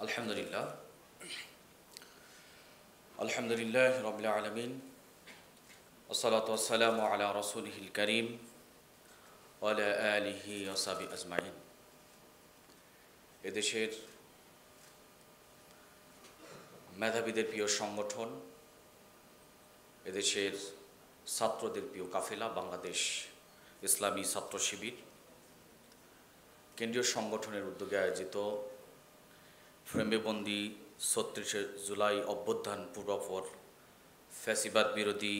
আলহামদুলিল্লাহ আলহামদুলিল্লাহ রাব্বিল আলামিন ওয়াসসালাতু ওয়াসসালামু আলা রাসূলিহিল কারীম ওয়া আলা আলিহি ওয়া সাহবিহি আজমাইন। এদেশের মেধাবীদের প্রিয় সংগঠন, এদেশের ছাত্রদের প্রিয় কাফেলা বাংলাদেশ ইসলামী ছাত্র শিবির কেন্দ্রীয় সংগঠনের উদ্যোগে আয়োজিত ফ্রেমবন্দি ৩৬শে জুলাই অভ্যুত্থান পূর্বপর ফ্যাসিবাদ বিরোধী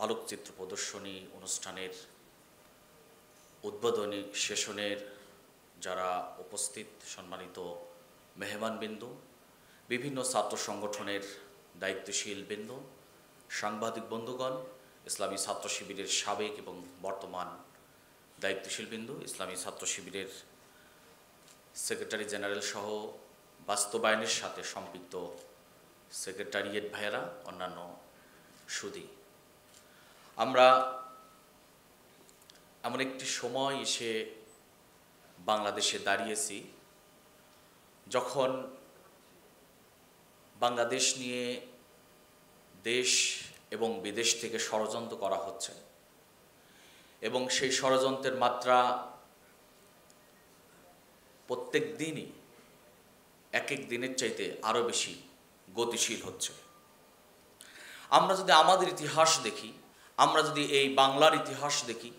আলোকচিত্র প্রদর্শনী অনুষ্ঠানের উদ্বোধনী সেশনের যারা উপস্থিত সম্মানিত মেহমানবৃন্দ, বিভিন্ন ছাত্র সংগঠনের দায়িত্বশীল বৃন্দ, সাংবাদিক বন্ধুগণ, ইসলামী ছাত্র শিবিরের সাবেক এবং বর্তমান দায়িত্বশীল বৃন্দ, ইসলামী ছাত্র শিবিরের সেক্রেটারি জেনারেল সহ বাস্তবায়নের সাথে সম্পৃক্ত সেক্রেটারিয়েট ভাইয়েরা, অন্যান্য সুধী, আমরা এমন একটি সময় এসে বাংলাদেশে দাঁড়িয়েছি যখন বাংলাদেশ নিয়ে দেশ এবং বিদেশ থেকে ষড়যন্ত্র করা হচ্ছে এবং সেই ষড়যন্ত্রের মাত্রা প্রত্যেক দিনই এক এক দিনের চাইতে আরও বেশি গতিশীল হচ্ছে। আমরা যদি আমাদের ইতিহাস দেখি, আমরা যদি এই বাংলার ইতিহাস দেখি,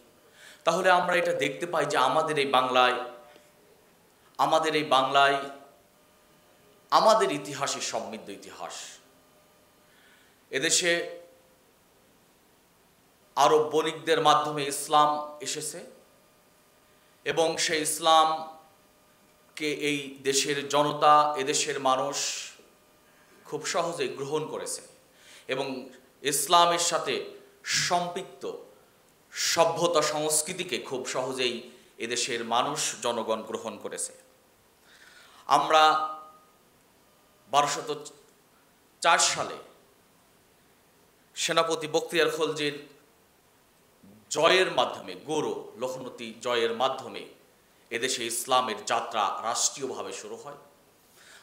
তাহলে আমরা এটা দেখতে পাই যে আমাদের এই বাংলায় আমাদের ইতিহাসই সমৃদ্ধ ইতিহাস। এদেশে আরব বণিকদের মাধ্যমে ইসলাম এসেছে এবং সেই ইসলামকে এই দেশের জনতা, এদেশের মানুষ খুব সহজেই গ্রহণ করেছে এবং ইসলামের সাথে সম্পৃক্ত সভ্যতা সংস্কৃতিকে খুব সহজেই এদেশের মানুষ, জনগণ গ্রহণ করেছে। আমরা ১২০৪ সালে সেনাপতি বখতিয়ার খলজির জয়ের মাধ্যমে, গৌর লখনতী জয়ের মাধ্যমে এদেশে ইসলামের যাত্রা রাষ্ট্রীয়ভাবে শুরু হয়।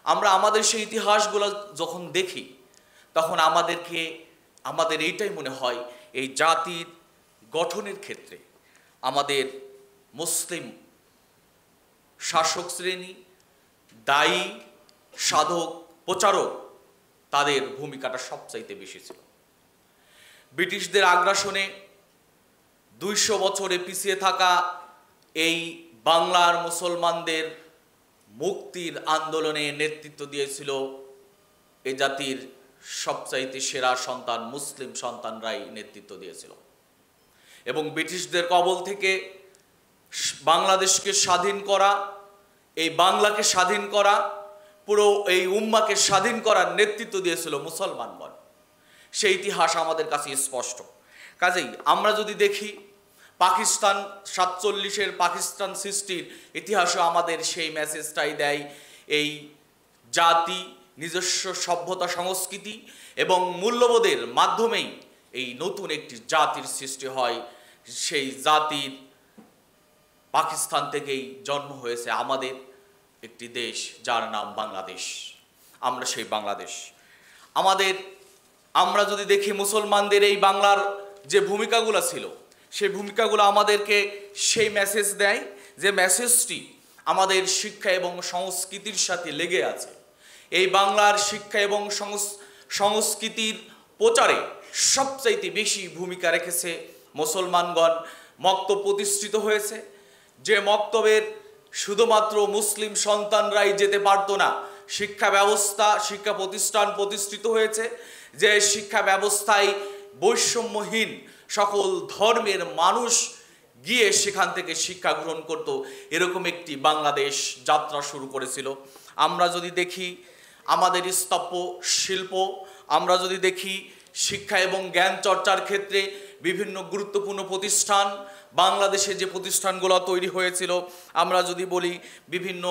আমরা আমাদের সেই ইতিহাসগুলো যখন দেখি তখন আমাদের এইটাই মনে হয়, এই জাতির গঠনের ক্ষেত্রে আমাদের মুসলিম শাসক শ্রেণী, দায়ী, সাধক, প্রচারক, তাদের ভূমিকাটা সবচাইতে বেশি ছিল। ব্রিটিশদের আগ্রাসনে ২০০ বছরে পিছিয়ে থাকা এই বাংলার মুসলমানদের মুক্তির আন্দোলনে নেতৃত্ব দিয়েছিল এ জাতির সবচাইতে সেরা সন্তান, মুসলিম সন্তানরাই নেতৃত্ব দিয়েছিল এবং ব্রিটিশদের কবল থেকে বাংলাদেশকে স্বাধীন করা, এই বাংলাকে স্বাধীন করা, পুরো এই উম্মাকে স্বাধীন করার নেতৃত্ব দিয়েছিল মুসলমানগণ। সেই ইতিহাস আমাদের কাছে স্পষ্ট। কাজেই আমরা যদি দেখি পাকিস্তান ৪৭-এর পাকিস্তান সৃষ্টির ইতিহাসও আমাদের সেই মেসেজটাই দেয়, এই জাতি নিজস্ব সভ্যতা, সংস্কৃতি এবং মূল্যবোধের মাধ্যমেই এই নতুন একটি জাতির সৃষ্টি হয়। সেই জাতির পাকিস্তান থেকেই জন্ম হয়েছে আমাদের একটি দেশ, যার নাম বাংলাদেশ। আমরা সেই বাংলাদেশ আমরা যদি দেখি মুসলমানদের এই বাংলার যে ভূমিকাগুলো ছিল, সেই ভূমিকাগুলো আমাদেরকে সেই মেসেজ দেয় যে মেসেজটি আমাদের শিক্ষা এবং সংস্কৃতির সাথে লেগে আছে। এই বাংলার শিক্ষা এবং সংস্কৃতির প্রচারে সবচাইতে বেশি ভূমিকা রেখেছে মুসলমানগণ। মক্তব প্রতিষ্ঠিত হয়েছে, যে মক্তবের শুধুমাত্র মুসলিম সন্তানরাই যেতে পারতো না। শিক্ষা ব্যবস্থা, শিক্ষা প্রতিষ্ঠান প্রতিষ্ঠিত হয়েছে, যে শিক্ষা ব্যবস্থায় বৈষম্যহীন সকল ধর্মের মানুষ গিয়ে সেখান থেকে শিক্ষা গ্রহণ করত। এরকম একটি বাংলাদেশ যাত্রা শুরু করেছিল। আমরা যদি দেখি আমাদের স্থাপত্য শিল্প, আমরা যদি দেখি শিক্ষা এবং জ্ঞান চর্চার ক্ষেত্রে বিভিন্ন গুরুত্বপূর্ণ প্রতিষ্ঠান, বাংলাদেশে যে প্রতিষ্ঠানগুলো তৈরি হয়েছিল, আমরা যদি বলি বিভিন্ন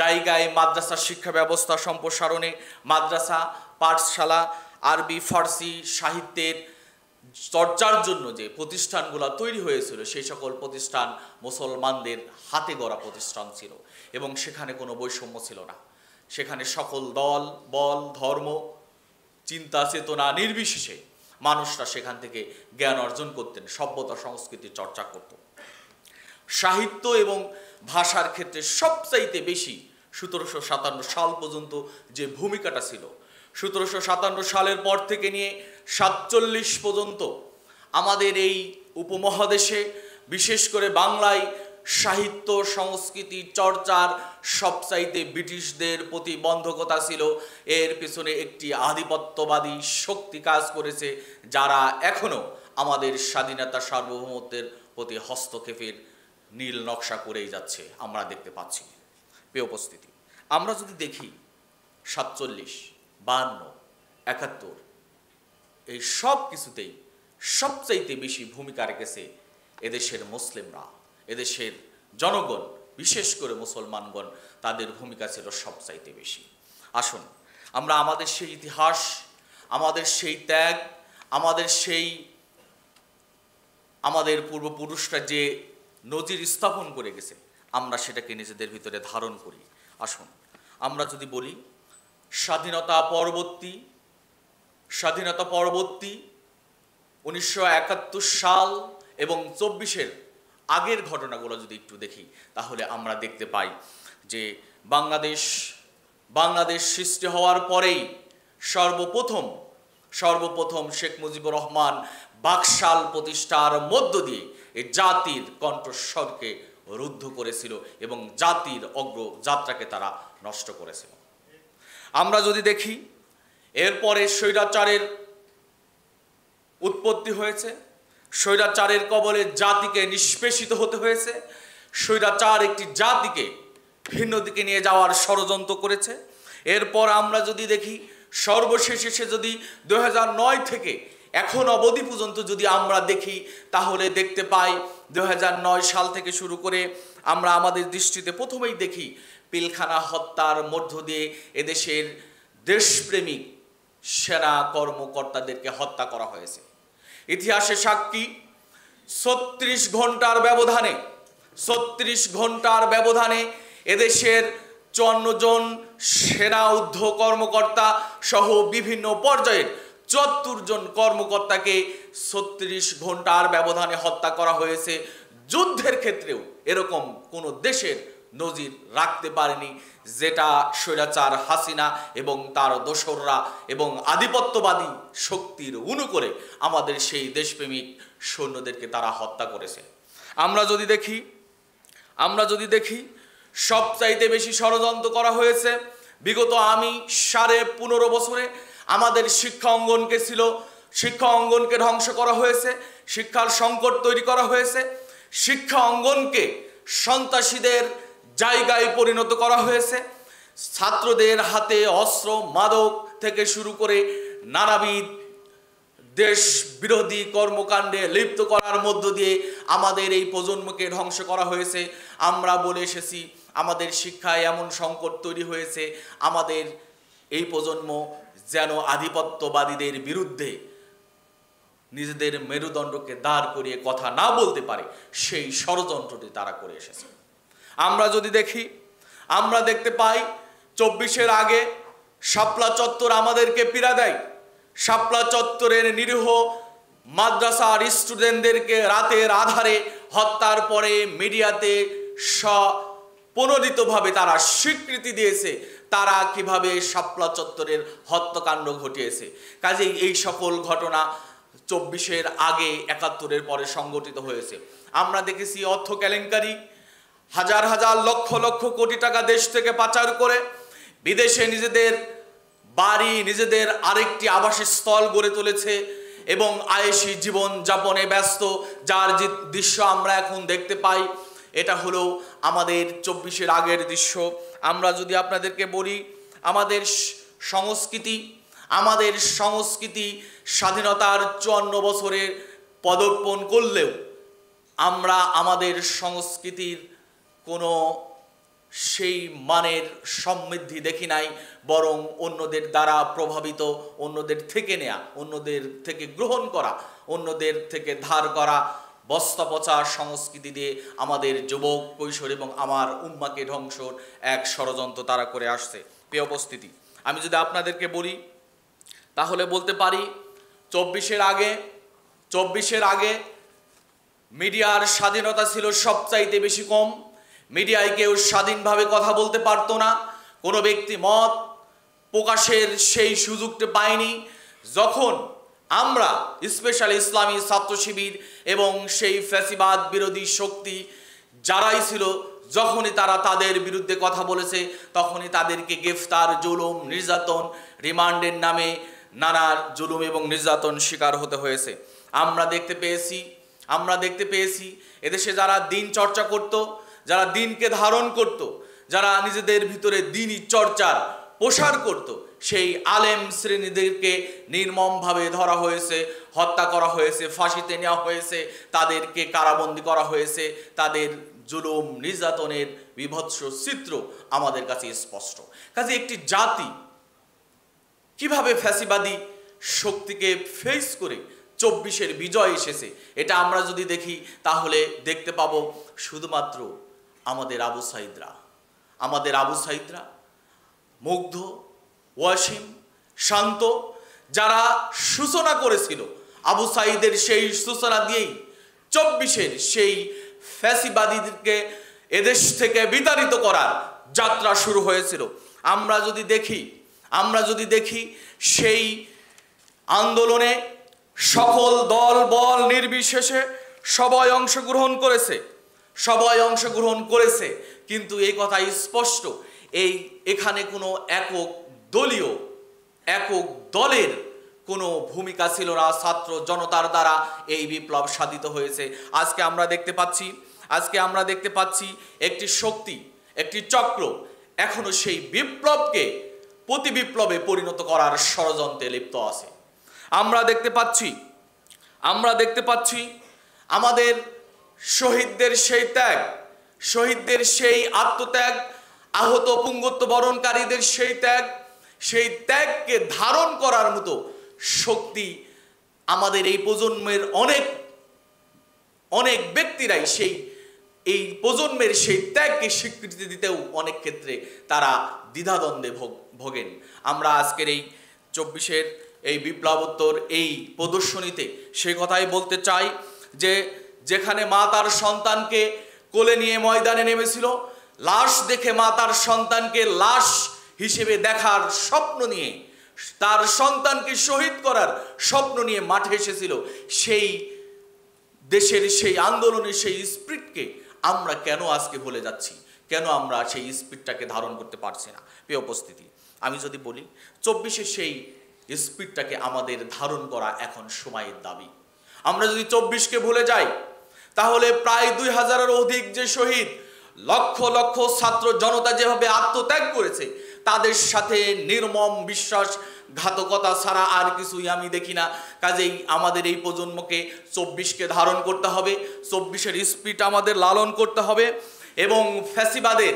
জায়গায় মাদ্রাসা শিক্ষা ব্যবস্থা সম্প্রসারণে, মাদ্রাসা, পাঠশালা, আরবি, ফার্সি সাহিত্যের চর্চার জন্য যে প্রতিষ্ঠানগুলো তৈরি হয়েছিল, সেই সকল প্রতিষ্ঠান মুসলমানদের হাতে গড়া প্রতিষ্ঠান ছিল এবং সেখানে কোনো বৈষম্য ছিল না। সেখানে সকল দল, বল, ধর্ম, চিন্তা চেতনা নির্বিশেষে মানুষরা সেখান থেকে জ্ঞান অর্জন করতেন, সভ্যতা সংস্কৃতির চর্চা করত। সাহিত্য এবং ভাষার ক্ষেত্রে সবচাইতে বেশি 1757 সাল পর্যন্ত যে ভূমিকাটা ছিল, 1757 সালের পর থেকে নিয়ে 47 পর্যন্ত আমাদের এই উপমহাদেশে, বিশেষ করে বাংলায় সাহিত্য সংস্কৃতি চর্চার সবচাইতে ব্রিটিশদের প্রতিবন্ধকতা ছিল। এর পেছনে একটি আধিপত্যবাদী শক্তি কাজ করেছে, যারা এখনো আমাদের স্বাধীনতা সার্বভৌমত্বের প্রতি হস্তক্ষেপের নীল নকশা করেই যাচ্ছে, আমরা দেখতে পাচ্ছি। প্রিয় উপস্থিতি, আমরা যদি দেখি 47, 52, 71 এই সব কিছুতেই সবচাইতে বেশি ভূমিকা রেখেছে এদেশের মুসলিমরা, এদেশের জনগণ, বিশেষ করে মুসলমানগণ, তাদের ভূমিকা ছিল সবচাইতে বেশি। আসুন আমরা আমাদের সেই ইতিহাস, আমাদের সেই ত্যাগ, আমাদের পূর্বপুরুষরা যে নজির স্থাপন করে গেছে, আমরা সেটাকে নিজেদের ভিতরে ধারণ করি। আসুন আমরা যদি বলি স্বাধীনতা পরবর্তী 1971 সাল এবং 24-এর আগের ঘটনাগুলো যদি একটু দেখি, তাহলে আমরা দেখতে পাই যে বাংলাদেশ সৃষ্টি হওয়ার পরেই সর্বপ্রথম শেখ মুজিবুর রহমান বাকশাল প্রতিষ্ঠার মধ্য দিয়ে এই জাতির কণ্ঠস্বরকে রুদ্ধ করেছিল এবং জাতির অগ্রযাত্রাকে তারা নষ্ট করেছিল। আমরা যদি দেখি এরপরে স্বৈরাচারের উৎপত্তি হয়েছে, স্বৈরাচারের কবলে জাতিকে নিষ্পেষিত হতে হয়েছে, স্বৈরাচার একটি জাতিকে ভিন্ন দিকে নিয়ে যাওয়ার ষড়যন্ত্র করেছে। এরপর আমরা যদি দেখি সর্বশেষে যদি 2009 থেকে এখন অবধি পর্যন্ত যদি আমরা দেখি, তাহলে দেখতে পাই 2009 সাল থেকে শুরু করে আমরা আমাদের দৃষ্টিতে প্রথমেই দেখি পিলখানা হত্যার মধ্য দিয়ে এদেশের দেশপ্রেমিক সেনা কর্মকর্তাদেরকে হত্যা করা হয়েছে। ইতিহাসে সাক্ষী 36 ঘন্টার ব্যবধানে এদেশের 54 জন সেনা ঊর্ধ্ব কর্মকর্তা সহ বিভিন্ন পর্যায়ের 74 জন কর্মকর্তাকে 36 ঘন্টার ব্যবধানে হত্যা করা হয়েছে। যুদ্ধের ক্ষেত্রেও এরকম কোনো দেশের নজির রাখতে পারেনি, যেটা স্বৈরাচার হাসিনা এবং তার দোসররা এবং আধিপত্যবাদী শক্তির অনুকূলে আমাদের সেই দেশপ্রেমিক সৈন্যদেরকে তারা হত্যা করেছে। আমরা যদি দেখি সবচাইতে বেশি ষড়যন্ত্র করা হয়েছে বিগত 15.5 বছরে আমাদের শিক্ষা অঙ্গনকে ধ্বংস করা হয়েছে, শিক্ষার সংকট তৈরি করা হয়েছে, শিক্ষা অঙ্গনকে সন্ত্রাসীদের জায়গায় পরিণত করা হয়েছে, ছাত্রদের হাতে অস্ত্র মাদক থেকে শুরু করে নানাবিধ দেশ বিরোধী কর্মকাণ্ডে লিপ্ত করার মধ্য দিয়ে আমাদের এই প্রজন্মকে ধ্বংস করা হয়েছে। আমরা বলে এসেছি আমাদের শিক্ষায় এমন সংকট তৈরি হয়েছে, আমাদের এই প্রজন্ম যেন আধিপত্যবাদীদের বিরুদ্ধে নিজেদের মেরুদণ্ডকে দাঁড় করিয়ে কথা না বলতে পারে, সেই ষড়যন্ত্রটি তারা করে এসেছে। আমরা যদি দেখি, আমরা দেখতে পাই 24-এর আগে শাপলা চত্বর আমাদেরকে পীড়া দেয়। শাপলা চত্বরের নিরীহ মাদ্রাসার স্টুডেন্টদেরকে রাতের আধারে হত্যার পরে মিডিয়াতে পুনরিতভাবে তারা স্বীকৃতি দিয়েছে তারা কিভাবে শাপলা চত্বরের হত্যাকাণ্ড ঘটিয়েছে। কাজেই এই সকল ঘটনা 24-এর আগে 71-এর পরে সংগঠিত হয়েছে। আমরা দেখেছি অর্থ কেলেঙ্কারি, হাজার হাজার লক্ষ লক্ষ কোটি টাকা দেশ থেকে পাচার করে বিদেশে নিজেদের বাড়ি, নিজেদের আরেকটি আবাসস্থল গড়ে তুলেছে এবং আয়েশি জীবন যাপনে ব্যস্ত, যার যে দৃশ্য আমরা এখন দেখতে পাই, এটা হলো আমাদের 24-এর আগের দৃশ্য। আমরা যদি আপনাদেরকে বলি আমাদের সংস্কৃতি স্বাধীনতার 54 বছরে পদার্পণ করলেও আমরা আমাদের সংস্কৃতির কোনো সেই মানের সমৃদ্ধি দেখি নাই, বরং অন্যদের দ্বারা প্রভাবিত, অন্যদের থেকে নেয়া, অন্যদের থেকে গ্রহণ করা, অন্যদের থেকে ধার করা বস্তা পচা সংস্কৃতি দিয়ে আমাদের যুবক কৈশোর এবং আমার উম্মাকে ধ্বংসর এক ষড়যন্ত্র তারা করে আসছে। প্রিয় উপস্থিতি, আমি যদি আপনাদেরকে বলি তাহলে বলতে পারি 24-এর আগে মিডিয়ার স্বাধীনতা ছিল সবচাইতে বেশি কম। মিডিয়ায় কেউ স্বাধীনভাবে কথা বলতে পারতো না, কোনো ব্যক্তি মত প্রকাশের সেই সুযোগটা পায়নি। যখন আমরা স্পেশালি ইসলামী ছাত্র শিবির এবং সেই ফ্যাসিবাদ বিরোধী শক্তি যারাই ছিল, যখনই তারা তাদের বিরুদ্ধে কথা বলেছে তখনই তাদেরকে গ্রেফতার, জুলুম, নির্যাতন, রিমান্ডের নামে নানা জুলুম এবং নির্যাতন শিকার হতে হয়েছে। আমরা দেখতে পেয়েছি এদেশে যারা দিন চর্চা করত, যারা দিনকে ধারণ করত, যারা নিজেদের ভিতরে দিনই চর্চার প্রসার করত, সেই আলেম শ্রেণীদেরকে নির্মমভাবে ধরা হয়েছে, হত্যা করা হয়েছে, ফাঁসিতে নেওয়া হয়েছে, তাদেরকে কারাবন্দী করা হয়েছে। তাদের জুলুম নির্যাতনের বিভৎস চিত্র আমাদের কাছে স্পষ্ট। কাজে একটি জাতি কিভাবে ফ্যাসিবাদী শক্তিকে ফেস করে 24-এর বিজয় এসেছে, এটা আমরা যদি দেখি তাহলে দেখতে পাবো শুধুমাত্র আমাদের আবু সাইদরা মুগ্ধ, ওয়াসিম, শান্ত যারা সূচনা করেছিল, আবু সাইদের সেই সূচনা দিয়েই 24-এর সেই ফ্যাসিবাদীদেরকে এদেশ থেকে বিতাড়িত করার যাত্রা শুরু হয়েছিল। আমরা যদি দেখি সেই আন্দোলনে সকল দল বল নির্বিশেষে সবাই অংশগ্রহণ করেছে, কিন্তু এই কথা স্পষ্ট, এখানে কোনো একক দলের কোনো ভূমিকা ছিল না। ছাত্র জনতার দ্বারা এই বিপ্লব সাধিত হয়েছে। আজকে আমরা দেখতে পাচ্ছি একটি শক্তি, একটি চক্র এখনো সেই বিপ্লবকে প্রতি বিপ্লবে পরিণত করার ষড়যন্ত্রে লিপ্ত আছে। আমরা দেখতে পাচ্ছি আমাদের শহীদদের সেই আত্মত্যাগ, আহত পুঙ্গত্ব বরণকারীদের সেই ত্যাগকে ধারণ করার মতো শক্তি আমাদের এই প্রজন্মের অনেক ব্যক্তিরাই এই প্রজন্মের সেই ত্যাগকে স্বীকৃতি দিতেও অনেক ক্ষেত্রে তারা দ্বিধাদ্বন্দ্বে ভোগেন। আমরা আজকের এই 24-এর এই বিপ্লবোত্তর এই প্রদর্শনীতে সে কথাই বলতে চাই যে যেখানে মা তার সন্তানকে কোলে নিয়ে ময়দানে নেমেছিল, লাশ দেখে মা তার সন্তানকে লাশ হিসেবে দেখার স্বপ্ন নিয়ে, তার সন্তানকে শহীদ করার স্বপ্ন নিয়ে মাঠে এসেছিল, সেই দেশের সেই আন্দোলনের সেই স্পিরিটকে আমরা কেন আজকে ভুলে যাচ্ছি? কেন আমরা সেই স্পিরিটটাকে ধারণ করতে পারছি না? প্রিয় উপস্থিতি, আমি যদি বলি 24-এর সেই স্পিরিটটাকে আমাদের ধারণ করা এখন সময়ের দাবি। আমরা যদি 24-কে ভুলে যাই তাহলে প্রায় 2000-এর অধিক যে শহীদ, লক্ষ লক্ষ ছাত্র জনতা যেভাবে আত্মত্যাগ করেছে, তাদের সাথে নির্মম বিশ্বাসঘাতকতা ছাড়া আর কিছুই আমি দেখি না। কাজেই আমাদের এই প্রজন্মকে 24-কে ধারণ করতে হবে, 24-এর স্পিরিট আমাদের লালন করতে হবে এবং ফ্যাসিবাদের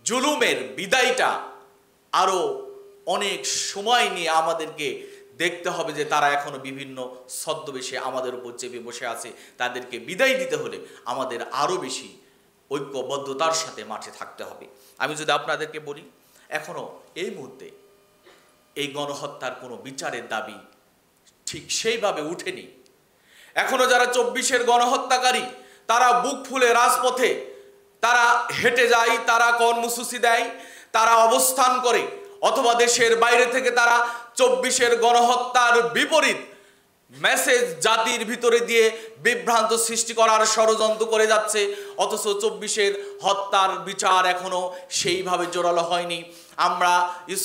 জুলুমের বিদায়টা আরও অনেক সময় নিয়ে আমাদেরকে দেখতে হবে যে তারা এখনো বিভিন্ন ছদ্মবেশে আমাদের উপর চেপে বসে আছে। তাদেরকে বিদায় দিতে হলে আমাদের আরও বেশি ঐক্যবদ্ধতার সাথে মাঠে থাকতে হবে। আমি যদি আপনাদেরকে বলি, এখনো এই মুহূর্তে এই গণহত্যার কোনো বিচারের দাবি ঠিক সেইভাবে উঠেনি। এখনো যারা 24-এর গণহত্যাকারী, তারা বুক ফুলে রাজপথে তারা হেঁটে যায়, তারা কর্মসূচি দেয়, তারা অবস্থান করে, অথবা দেশের বাইরে থেকে তারা 24-এর গণহত্যার বিপরীত মেসেজ জাতির ভিতরে দিয়ে বিভ্রান্ত সৃষ্টি করার ষড়যন্ত্র করে যাচ্ছে। অথচ 24-এর হত্যার বিচার এখনো সেইভাবে জোরালো হয়নি। আমরা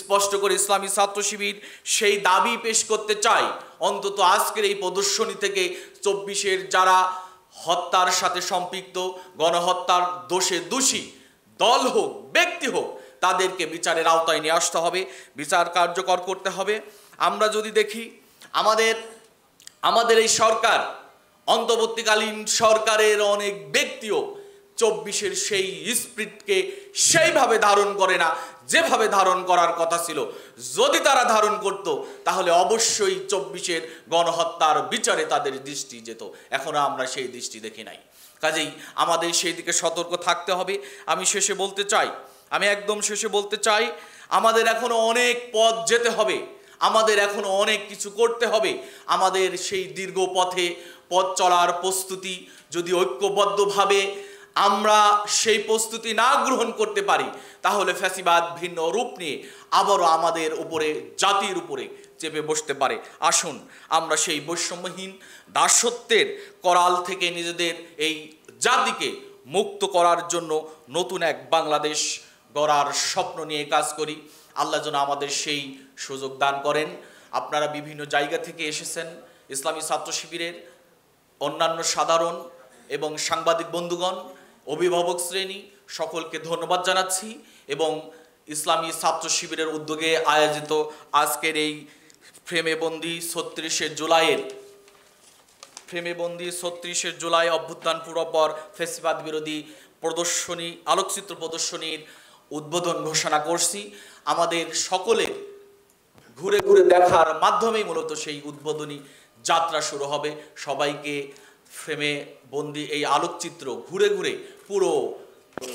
স্পষ্ট করে ইসলামী ছাত্র শিবির সেই দাবি পেশ করতে চাই, অন্তত আজকের এই প্রদর্শনী থেকে 24-এর যারা হত্যার সাথে সম্পৃক্ত, গণহত্যার দোষে দোষী দল হোক ব্যক্তি হোক, তাদেরকে বিচারের আওতায় নিয়ে আসতে হবে, বিচার কার্যকর করতে হবে। আমরা যদি দেখি আমাদের এই সরকার, অন্তর্বর্তীকালীন সরকারের অনেক ব্যক্তিও 24-এর সেই স্পিরিটকে সেইভাবে ধারণ করে না যেভাবে ধারণ করার কথা ছিল। যদি তারা ধারণ করত তাহলে অবশ্যই 24-এর গণহত্যার বিচারে তাদের দৃষ্টি যেত। এখনো আমরা সেই দৃষ্টি দেখি নাই। কাজেই আমাদের সেই দিকে সতর্ক থাকতে হবে। আমি একদম শেষে বলতে চাই, আমাদের এখনো অনেক পথ যেতে হবে, আমাদের এখনো অনেক কিছু করতে হবে। আমাদের সেই দীর্ঘ পথ চলার প্রস্তুতি যদি ঐক্যবদ্ধভাবে আমরা সেই প্রস্তুতি না গ্রহণ করতে পারি, তাহলে ফ্যাসিবাদ ভিন্ন রূপ নিয়ে আবারও আমাদের উপরে, জাতির উপরে চেপে বসতে পারে। আসুন আমরা সেই বৈষম্যহীন দাসত্বের করাল থেকে নিজেদের এই জাতিকে মুক্ত করার জন্য নতুন এক বাংলাদেশ গড়ার স্বপ্ন নিয়ে কাজ করি। আল্লাহ যেন আমাদের সেই সুযোগ দান করেন। আপনারা বিভিন্ন জায়গা থেকে এসেছেন, ইসলামী ছাত্র শিবিরের অন্যান্য সাধারণ এবং সাংবাদিক বন্ধুগণ, অভিভাবক শ্রেণী, সকলকে ধন্যবাদ জানাচ্ছি। এবং ইসলামী ছাত্র শিবিরের উদ্যোগে আয়োজিত আজকের এই ফ্রেমেবন্দি 36শে জুলাই অভ্যুত্থান পূর্বপর ফ্যাসিবাদ বিরোধী প্রদর্শনী, আলোকচিত্র প্রদর্শনীর উদ্বোধন ঘোষণা করছি। আমাদের সকলের ঘুরে ঘুরে দেখার মাধ্যমেই মূলত সেই উদ্বোধনী যাত্রা শুরু হবে। সবাইকে ফ্রেমে বন্দি এই আলোকচিত্র ঘুরে ঘুরে পুরো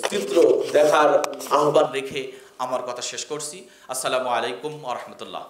চিত্র দেখার আহ্বান রেখে আমার কথা শেষ করছি। আসসালামু আলাইকুম ওয়া রাহমাতুল্লাহ।